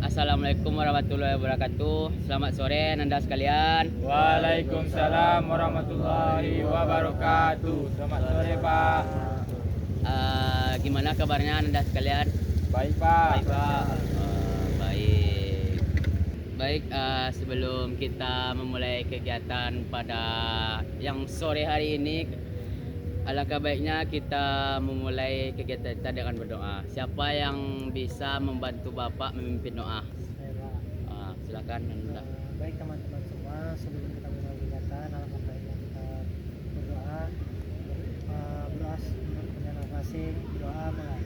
Assalamualaikum warahmatullahi wabarakatuh. Selamat sore Nanda sekalian. Waalaikumsalam warahmatullahi wabarakatuh. Selamat sore Pak. Gimana kabarnya Nanda sekalian? Baik Pak. Baik. Baik, sebelum kita memulai kegiatan pada yang sore hari ini, alangkah baiknya kita memulai kegiatan kita dengan berdoa. Siapa yang bisa membantu Bapak memimpin doa? Silakan Nanda. Baik teman-teman semua, sebelum kita mulai kegiatan, alangkah baiknya kita berdoa. Berdoa dengan masing doa mulai.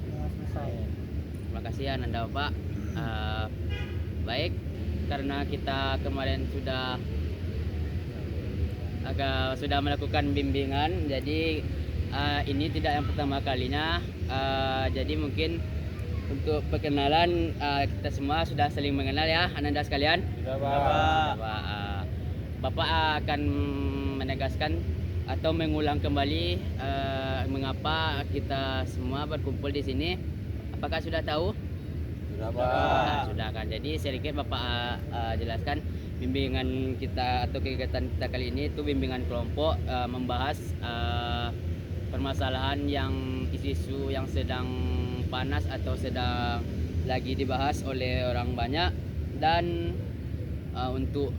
Doa selesai. Terima kasih ya Nanda Bapak. Baik, karena kita kemarin sudah melakukan bimbingan, jadi ini tidak yang pertama kalinya. Jadi mungkin untuk perkenalan, kita semua sudah saling mengenal ya Ananda sekalian. Sudah Pak. Bapak akan menegaskan atau mengulang kembali mengapa kita semua berkumpul di sini. Apakah sudah tahu? Sudah Pak. Sudah kan. Jadi sedikit Bapak jelaskan bimbingan kita atau kegiatan kita kali ini itu bimbingan kelompok, membahas permasalahan yang isu-isu yang sedang panas atau sedang lagi dibahas oleh orang banyak, dan untuk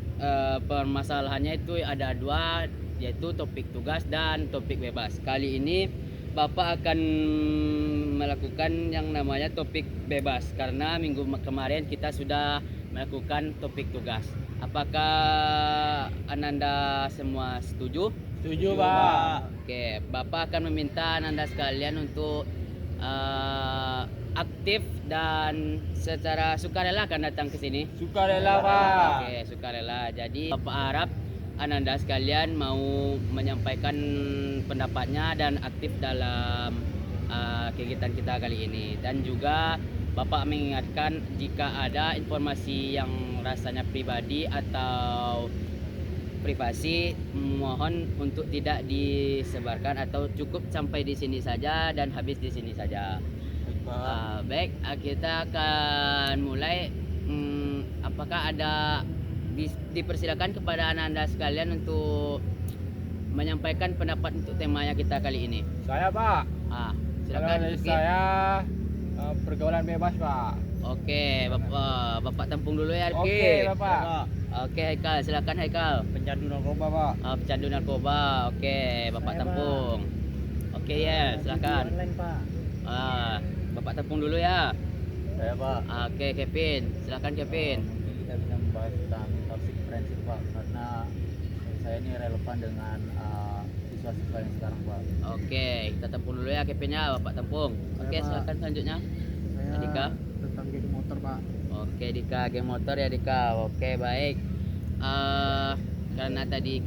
permasalahannya itu ada dua, yaitu topik tugas dan topik bebas. Kali ini Bapak akan melakukan yang namanya topik bebas karena minggu kemarin kita sudah melakukan topik tugas. Apakah Ananda semua setuju? Setuju Pak. Oke, Bapak akan meminta Ananda sekalian untuk aktif dan secara sukarela akan datang ke sini. Sukarela Pak. Oke, sukarela. Jadi Bapak harap Ananda sekalian mau menyampaikan pendapatnya dan aktif dalam kegiatan kita kali ini. Dan juga Bapak mengingatkan jika ada informasi yang rasanya pribadi atau privasi, mohon untuk tidak disebarkan atau cukup sampai di sini saja dan habis di sini saja. Baik, kita akan mulai. Apakah ada dipersilakan kepada Ananda sekalian untuk menyampaikan pendapat untuk temanya kita kali ini? Saya Pak. Silakan. Kalau dari saya pergaulan bebas Pak. Oke, Bapak tampung dulu ya, Rifki. Oke Bapak. Oke, Haikal, silakan Haikal. Pencandu narkoba Pak. Pecandu narkoba. Oke, Bapak Saya, tampung. Oke ya, silakan. Online Pak. Bapak tampung dulu ya. Saya Pak. Oke, Kevin, silakan Kevin. Mungkin kita bisa membahas tentang toxic friendship Pak, karena saya ini relevan dengan siswa-siswa yang sekarang Pak. Oke, kita tampung dulu ya Kevin ya, Bapak tampung. Oke, Pak. silakan selanjutnya. Saya Dika. tentang geng motor Pak. Oke, Dika, geng motor ya Dika. Oke, baik. Karena tadi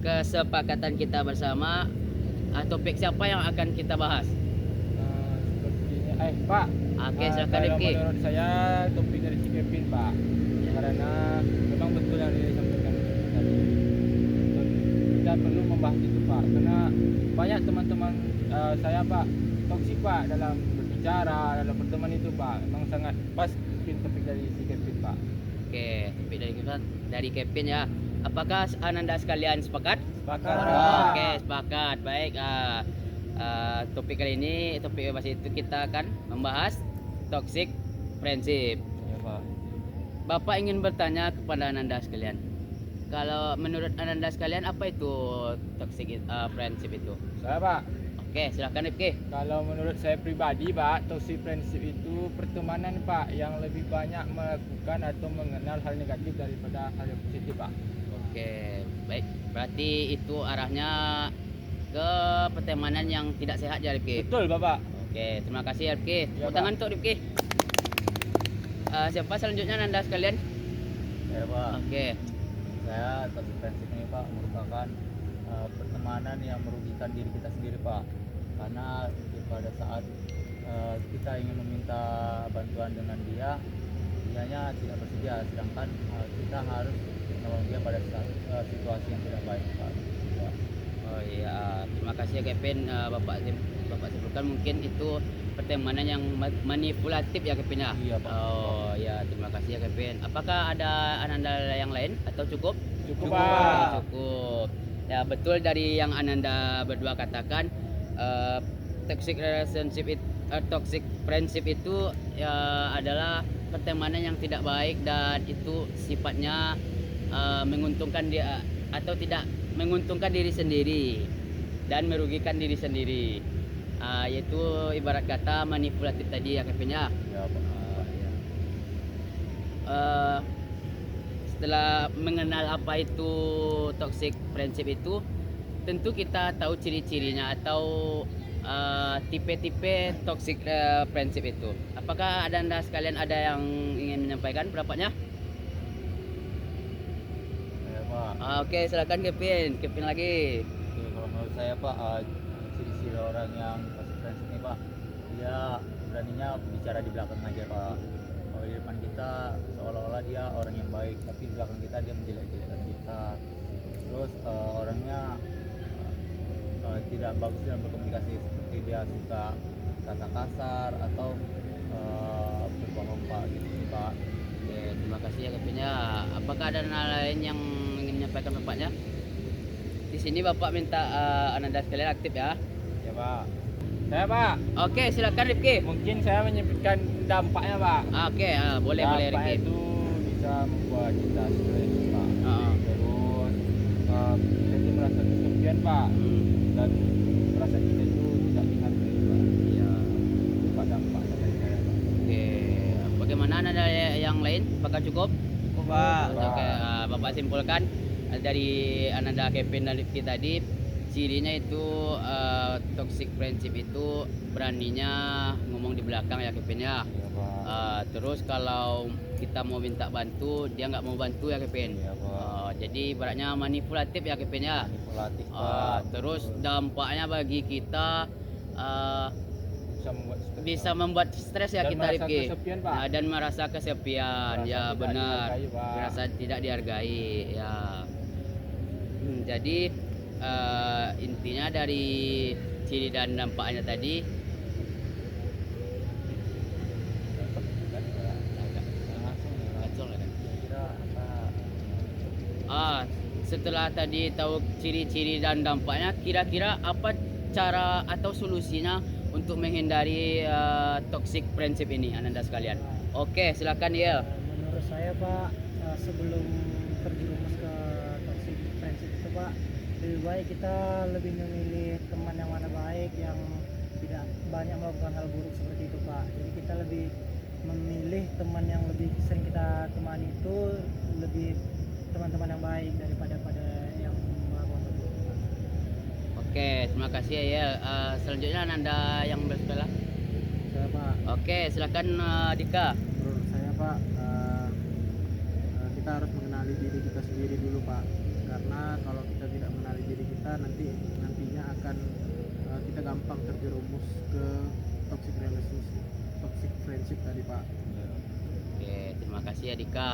kesepakatan kita bersama, topik siapa yang akan kita bahas? Sepertinya Pak. Oke, silakan Kalau Rifki. menurut saya topik dari si Kevin Pak. Karena memang betul yang disampaikan tadi. Kita perlu membahas itu Pak, karena banyak teman-teman saya Pak toksik Pak dalam berbicara, dalam berteman itu Pak. Memang sangat pas mungkin topik dari si Kevin Pak. Oke, topik dari Kevin ya. Apakah Ananda sekalian sepakat? Sepakat. Oke, sepakat. Baik. Topik kali ini, topik bebas itu kita akan membahas toxic friendship. Ya Pak. Bapak ingin bertanya kepada Ananda sekalian. Kalau menurut Ananda sekalian, apa itu toxic friendship itu? Saya Pak. Oke, silakan Rifki. Kalau menurut saya pribadi Pak, toxic friendship itu pertemanan Pak yang lebih banyak melakukan atau mengenal hal negatif daripada hal yang positif Pak. Oke, baik. Berarti itu arahnya ke pertemanan yang tidak sehat ya Rifki. Betul Bapak. Oke, terima kasih ya Rifki. Ya, Tepuk tangan untuk Rifki. Siapa selanjutnya Anda sekalian? Saya Pak, Oke, saya toxic friendship ini Pak merupakan pertemanan yang merugikan diri kita sendiri Pak, karena pada saat kita ingin meminta bantuan dengan dia, dianya tidak bersedia, sedangkan kita harus menolong dia pada saat situasi yang tidak baik Pak. oh iya, terima kasih ya Kevin. Bapak sebutkan mungkin itu pertemanan yang manipulatif ya Kevin ya. Iya, Pak. Oh ya, terima kasih ya Kevin. Apakah ada Ananda yang lain atau cukup? Cukup, Oh, Pak. cukup. Ya betul dari yang Ananda berdua katakan, toxic relationship toxic friendship itu ya adalah pertemanan yang tidak baik dan itu sifatnya menguntungkan dia atau tidak menguntungkan diri sendiri dan merugikan diri sendiri. Yaitu ibarat kata manipulatif tadi ya Kevin ya. Ya, Pak. Ya. Setelah mengenal apa itu toxic friendship itu, tentu kita tahu ciri-cirinya atau tipe-tipe toxic friendship itu. Apakah Anda sekalian ada yang ingin menyampaikan pendapatnya? Ya, Pak. Oke, silakan Kevin. Kevin lagi. Oke, kalau menurut saya Pak, ciri-ciri orang yang toxic friendship ini Pak, dia beraninya bicara di belakang aja Pak. Kalau di depan kita seolah-olah dia orang yang baik, tapi di belakang kita dia menjelek-jelekkan kita. Terus orangnya tidak bagus dalam berkomunikasi, seperti dia suka kata kasar atau berbohong Pak gitu sih Pak. Oke, terima kasih ya Kevin ya. Apakah ada hal lain yang ingin menyampaikan bapaknya? Di sini bapak minta Ananda sekalian aktif ya. Ya Pak. Saya Pak, Oke, silakan Rifki. mungkin saya menyebutkan dampaknya Pak. Oke, boleh Dampaknya Rifki. itu bisa membuat kita stres Pak. Ah. Terus kita itu merasa kesepian Pak, Hmm, dan merasa kita itu tidak dihargai Pak. iya. Itu Pak dampaknya dari saya Pak. Oke, bagaimana ada yang lain? Apakah cukup? Cukup Pak. Oke, bapak simpulkan dari Ananda, Kevin dan Rifki tadi, cirinya itu toxic friendship itu beraninya ngomong di belakang ya Kevin ya. Iya Pak. Terus kalau kita mau minta bantu, dia nggak mau bantu ya Kevin. Iya Pak. Jadi ibaratnya manipulatif ya Kevin ya. Manipulatif Pak. Terus dampaknya bagi kita Bisa membuat stres bisa membuat stres ya dan kita merasa Rifki. kesepian Pak. Dan merasa kesepian, Merasa ya tidak benar. dihargai, Pak. Merasa tidak dihargai ya. Jadi intinya dari ciri dan dampaknya tadi Langsung ya. Kira apa? setelah tadi tahu ciri-ciri dan dampaknya, kira-kira apa cara atau solusinya untuk menghindari toxic friendship ini Ananda sekalian? Oke, silakan Yel. Menurut saya Pak, sebelum terjerumus ke toxic friendship itu Pak, lebih baik kita lebih memilih teman yang mana baik, yang tidak banyak melakukan hal buruk seperti itu Pak. Jadi kita lebih memilih teman yang lebih sering kita temani itu lebih teman-teman yang baik daripada yang melakukan hal buruk Pak. Oke, terima kasih ya Yel. Selanjutnya Ananda yang bersebelah. Saya Pak, Oke, silakan Dika. menurut saya Pak, kita harus mengenali diri kita sendiri dulu Pak, karena kalau kita tidak mengenali diri kita nantinya akan kita gampang terjerumus ke toxic relationship, toxic friendship tadi Pak. Oke, terima kasih ya Dika.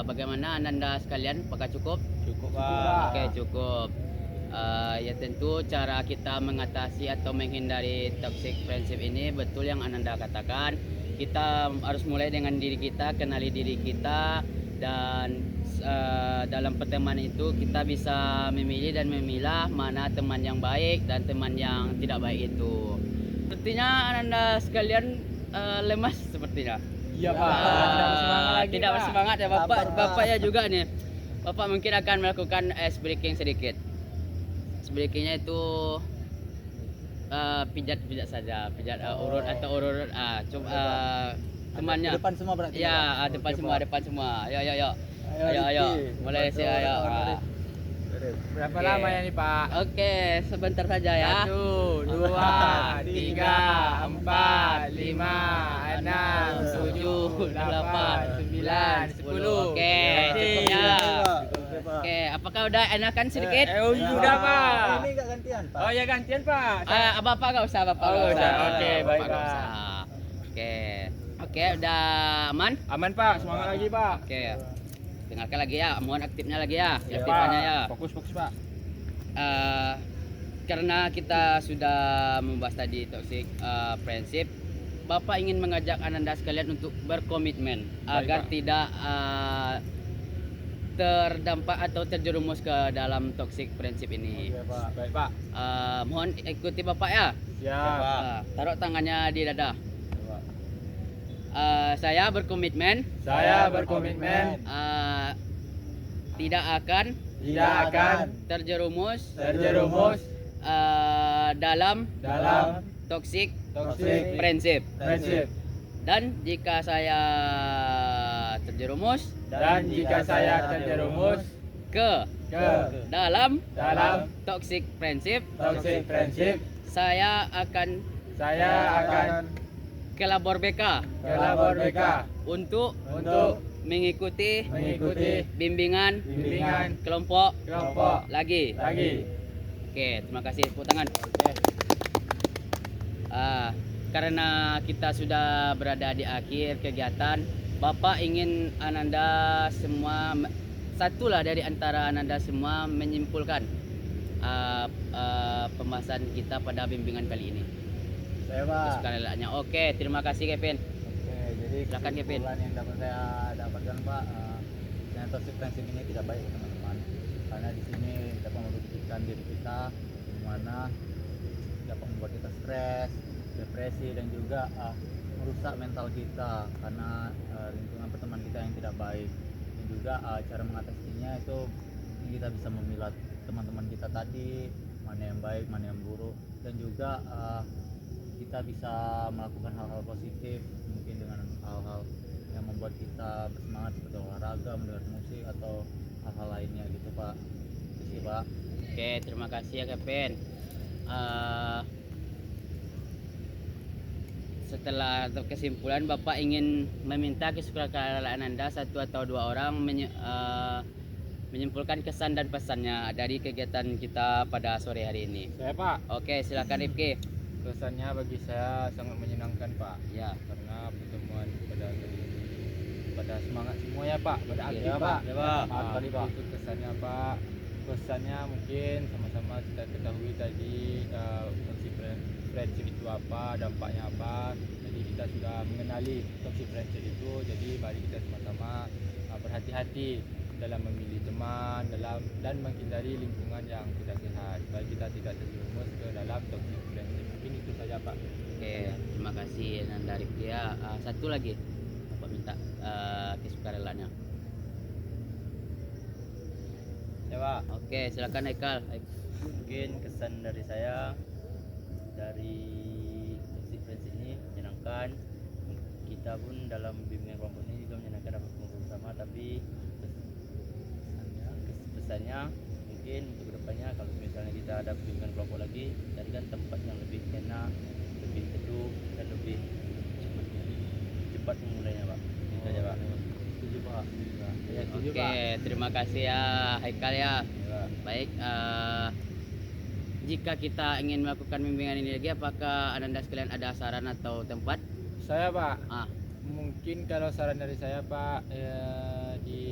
Bagaimana Ananda sekalian? Apakah cukup? Cukup Pak. Oke, cukup. Ya tentu cara kita mengatasi atau menghindari toxic friendship ini betul yang Ananda katakan. Kita harus mulai dengan diri kita, kenali diri kita, dan dalam pertemanan itu kita bisa memilih dan memilah mana teman yang baik dan teman yang tidak baik itu. Sepertinya Ananda sekalian lemas sepertinya. Iya Pak. Tidak bersemangat lagi. Tidak Pak. bersemangat ya Bapak. Bapaknya juga nih. Bapak mungkin akan melakukan ice breaking sedikit. Ice breakingnya itu pijat-pijat saja, pijat urut atau urut. Coba temannya. Depan semua berarti. Ya, Pak? depan Oke, semua, Pak. depan semua. Ayo. Ayo. Rifki. Mulai Bantu sih ayo. orang-orang. Berapa Oke. lama ya nih Pak? Oke, sebentar saja ya. 1, 2, 3, 4, 5, 6, 7, 8, 9, 10. Oke, cukupnya. Oke, apakah udah enakan sedikit? Udah Pak. Ini enggak gantian, Pak. Oh ya gantian Pak. Bapak nggak usah, Bapak Oh, nggak nggak usah. usah. Oke, Bapak baik, nggak Pak. usah. Oke, udah aman? Aman Pak, semangat lagi Pak. Oke, dengarkan lagi ya, mohon aktifnya lagi ya, Ya, aktifannya Pak. ya. Fokus Pak. Eh, karena kita sudah membahas tadi toxic friendship, Bapak ingin mengajak Ananda sekalian untuk berkomitmen agar Pak. tidak terdampak atau terjerumus ke dalam toxic friendship ini. Oke, Pak. Baik Pak. Mohon ikuti Bapak ya. Siap. Taruh tangannya di dada. Coba. Saya berkomitmen Saya berkomitmen tidak akan tidak akan terjerumus terjerumus dalam toxic toxic friendship. friendship. Dan jika saya terjerumus Dan jika saya terjerumus ke ke dalam dalam toxic friendship, toxic friendship, saya akan saya akan ke labor BK ke labor BK untuk untuk mengikuti mengikuti bimbingan bimbingan kelompok kelompok lagi. lagi. Oke, terima kasih. Tepuk tangan. Karena kita sudah berada di akhir kegiatan, Bapak ingin Ananda semua, satulah dari antara Ananda semua menyimpulkan pembahasan kita pada bimbingan kali ini. Saya, Pak. Kesukaannya. Oke, terima kasih Kevin. Oke, jadi Silakan, Kevin. kesimpulan yang dapat saya dapatkan, Pak, yang toxic friendship ini tidak baik teman-teman, karena di sini dapat merugikan diri kita, di mana dapat membuat kita stres, depresi, dan juga merusak mental kita karena lingkungan pertemanan kita yang tidak baik. Dan juga cara mengatasinya itu kita bisa memilah teman-teman kita tadi, mana yang baik, mana yang buruk, dan juga kita bisa melakukan hal-hal positif mungkin dengan hal-hal yang membuat kita bersemangat seperti olahraga, mendengar musik, atau hal-hal lainnya gitu, Pak. Itu sih, Pak. Oke, terima kasih ya Kevin. Setelah kesimpulan, Bapak ingin meminta kesukarelawan Anda satu atau dua orang menyimpulkan kesan dan pesannya dari kegiatan kita pada sore hari ini. Saya Pak, Oke, silakan Rifki. kesannya bagi saya sangat menyenangkan Pak, Ya, karena pertemuan pada kali ini pada semangat semua ya Pak, pada Oke. aktif Ya, Pak. Ya, Pak. Kali Pak. Itu kesannya Pak. Pesannya mungkin sama-sama kita ketahui tadi toxic friendship itu apa, dampaknya apa. Jadi kita sudah mengenali toxic friendship itu. Jadi mari kita sama-sama berhati-hati dalam memilih teman, dan menghindari lingkungan yang tidak sehat, supaya kita tidak terjerumus ke dalam toxic friendship. Mungkin itu saja Pak. oke, terima kasih Nanda Rifki ya. Satu lagi, Bapak minta kesukarelaannya. Ya, Pak. Oke, silakan Haikal. Mungkin kesan dari saya dari toxic friendship ini menyenangkan. Kita pun dalam bimbingan kelompok ini juga menyenangkan dapat kumpul bersama, tapi pesannya mungkin untuk kedepannya kalau misalnya kita ada bimbingan kelompok lagi, carikan tempat yang lebih enak, lebih teduh, dan lebih cepat memulainya, Pak. Itu aja, Pak. Setuju, Pak. Ya, setuju, Oke, Pak. terima kasih ya Haikal ya. Ya, Pak. Baik, jika kita ingin melakukan bimbingan ini lagi, apakah Ananda sekalian ada saran atau tempat? Saya Pak, Ah, mungkin kalau saran dari saya Pak, di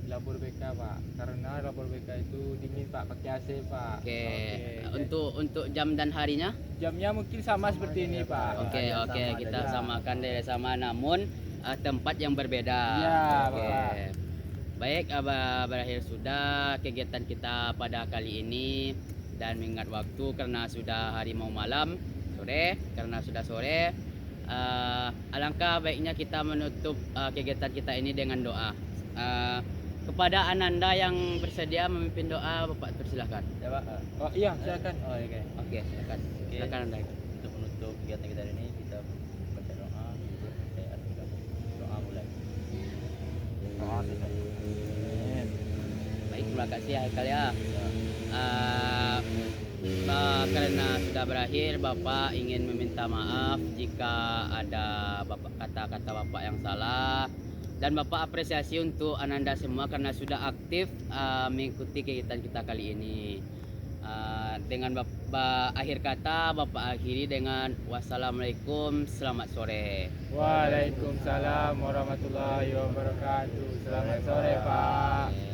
labor BK Pak, karena labor BK itu dingin Pak, pakai AC Pak. oke. Oke, Untuk jam dan harinya? jamnya mungkin sama seperti ini Pak. Oke, yang oke, sama kita aja. samakan dari sama, namun tempat yang berbeda. Iya, Oke. Bapak. Baik, berakhir sudah kegiatan kita pada kali ini, dan mengingat waktu karena sudah hari mau malam, sore, karena sudah sore, alangkah baiknya kita menutup kegiatan kita ini dengan doa. Kepada Ananda yang bersedia memimpin doa, Bapak persilahkan. Ya, Pak. Oh iya, silakan. Oh, oke. Oke, silakan. Silakan Anda. Untuk menutup kegiatan kita hari ini, kita baca doa. Saya artikan doa mulai. Baik, terima kasih ya Haikal ya. Karena sudah berakhir, Bapak ingin meminta maaf jika ada kata-kata Bapak yang salah, dan Bapak apresiasi untuk Ananda semua karena sudah aktif mengikuti kegiatan kita kali ini. Dengan akhir kata, Bapak akhiri dengan wassalamualaikum, selamat sore. Waalaikumsalam warahmatullahi wabarakatuh. Selamat sore Pak. Oke.